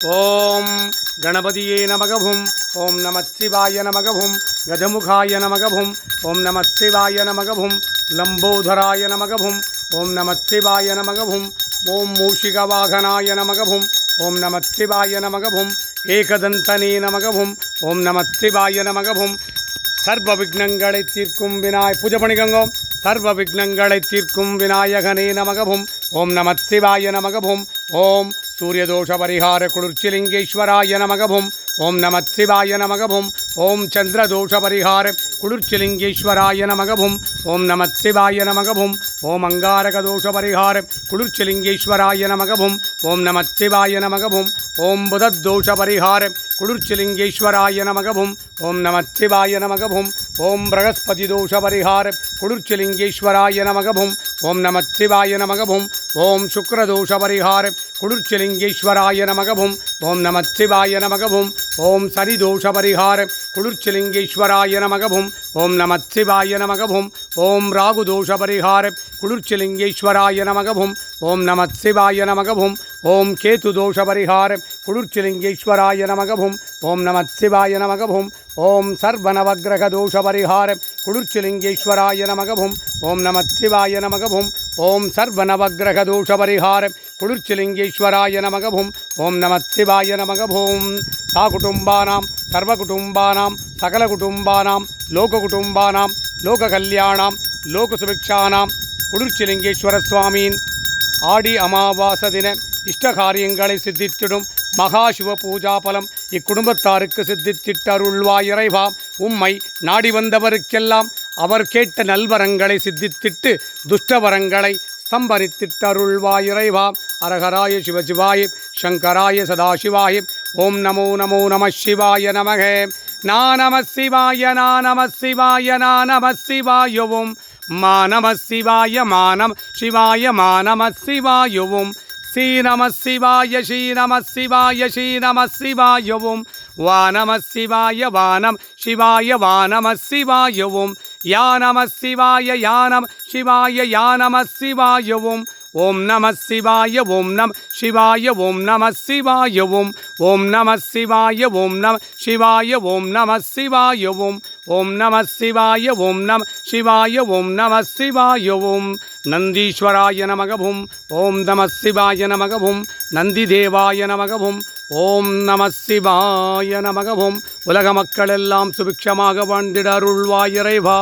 ஓம் கணபதியே நமகவும். ஓம் நமச்சிவாய நமகவும். கஜமுகாய நமகவும். ஓம் நமச்சிவாய நமகவும். லம்போதராய நமகவும். ஓம் நமச்சிவாய நமகவும். ஓம் மூஷிகவாகனாய நமகவும். ஓம் நமச்சிவாய நமகவும். ஏகதந்தனே நமகவும். ஓம் நமச்சிவாய நமகவும். சர்வ விக்னங்களை தீர்க்கும் பூஜை பண்ணிக்கோங்க. சர்வ விக்னங்களை தீர்க்கும் விநாயகனே நமகவும். ஓம் நமச்சிவாய நமகவும். ஓம் சூரியதோஷ பரிகார குளிர்ச்சிலிங்கேஸ்வராய நமகவும். ஓம் நமச்சிவாய நமகவும். ஓம் சந்திரதோஷ பரிகார குளிர்ச்சிலிங்கேஸ்வராய நமகவும். ஓம் நமச்சிவாய நமகவும். ஓம் அங்காரக தோஷ பரிகார குளிர்ச்சிலிங்கேஸ்வராய நமகவும். ஓம் நமச்சிவாய நமகவும். ஓம் புதத்தோஷ பரிகார குளிர்ச்சிலிங்கேஸ்வராய நமகவும். ஓம் நமச்சிவாய நமகவும். ஓம் பிரகஸ்பதி தோஷ பரிகார குளிர்ச்சிலிங்கேஸ்வராய நமகவும். ஓம் நமச்சிவாய நமகவும். ஓம் சுக்ரதோஷ பரிகார குளிர்ச்சிலிங்கேஸ்வராய நமகவும். ஓம் நமச்சிவாய நமகவும். ஓம் சரிதோஷ பரிகார குளிர்ச்சிலிங்கேஸ்வராய நமகவும். ஓம் நமச்சிவாய நமகவும். ஓம் ராகுதோஷ பரிகார குளிர்ச்சிலிங்கேஸ்வராய நமகவும். ஓம் நமச்சிவாய நமகவும். ஓம் கேதுதோஷ பரிகார குளிர்ச்சிலிங்கேஸ்வராய நமகவும். ஓம் நமச்சிவாய நமகவும். ஓம் சர்வநவக்கிரக தோஷ பரிகார குளிர்ச்சிலிங்கேஸ்வராய நமகவும். ஓம் நமச்சிவாய நமகவும். ஓம் சர்வநவக்கிரக தோஷ பரிகார குளிர்ச்சிலிங்கேஸ்வராய நமகவும். ஓம் நமச்சிவாய நமகவும். சா குடும்பானாம் சர்வகுடும்பானாம் சகலகுடும்பானாம் லோககுடும்பானாம் லோககல்யாணாம் லோகசுபிக்ஷானாம் குளிர்ச்சிலிங்கேஸ்வர சுவாமியின் ஆடி அமாவாசை தின இஷ்டகாரியங்களை சித்தித்திடும் மகா சிவ பூஜா பலம் இக்குடும்பத்தாருக்கு சித்தித்திட்டருள்வாய் இறைவா. உம்மை நாடி வந்தவருக்கெல்லாம் அவர் கேட்ட நல்வரங்களை சித்தித்திட்டு துஷ்டவரங்களை ஸ்தம்பரித்திட்டருள்வாய் இறைவா. அரகராய சிவசிவாய சங்கராய சதாசிவாய. ஓம் நமோ நமோ நம சிவாய நமக. நா நம சிவாய நா நம சிவாய நா நம சிவாய. ஓம் மா நம சிவாய மா நம சிவாய மா நம சிவாய. ஓம் ஸ்ரீ நம சிவாய ஸ்ரீ நம சிவாய ஸ்ரீ நம சிவாய. ஓம் வா நம சிவாய வா நம சிவாய வா நம சிவாய. ஓம் யா நம சிவாய யா நம சிவாய யா நம சிவாய. ஓம் ஓம் நம சிவாய ஓம் நம சிவாய ஓம் நம சிவாய. ஓம் ஓம் நம சிவாய ஓம் நம சிவாய ஓம் நம சிவாய. ஓம் ஓம் நம சிவாய ஓம் நம சிவாய ஓம் நம சிவாய. ஓம் நந்தீஸ்வராய நமகவும். ஓம் நம சிவாய நமகவும். நந்தி தேவாய நமகவும். ஓம் நம சிவாய நமகவும். உலக மக்கள் எல்லாம் சுபிக்ஷமாக வாழ்ந்திட அருள்வாய் இறைவா.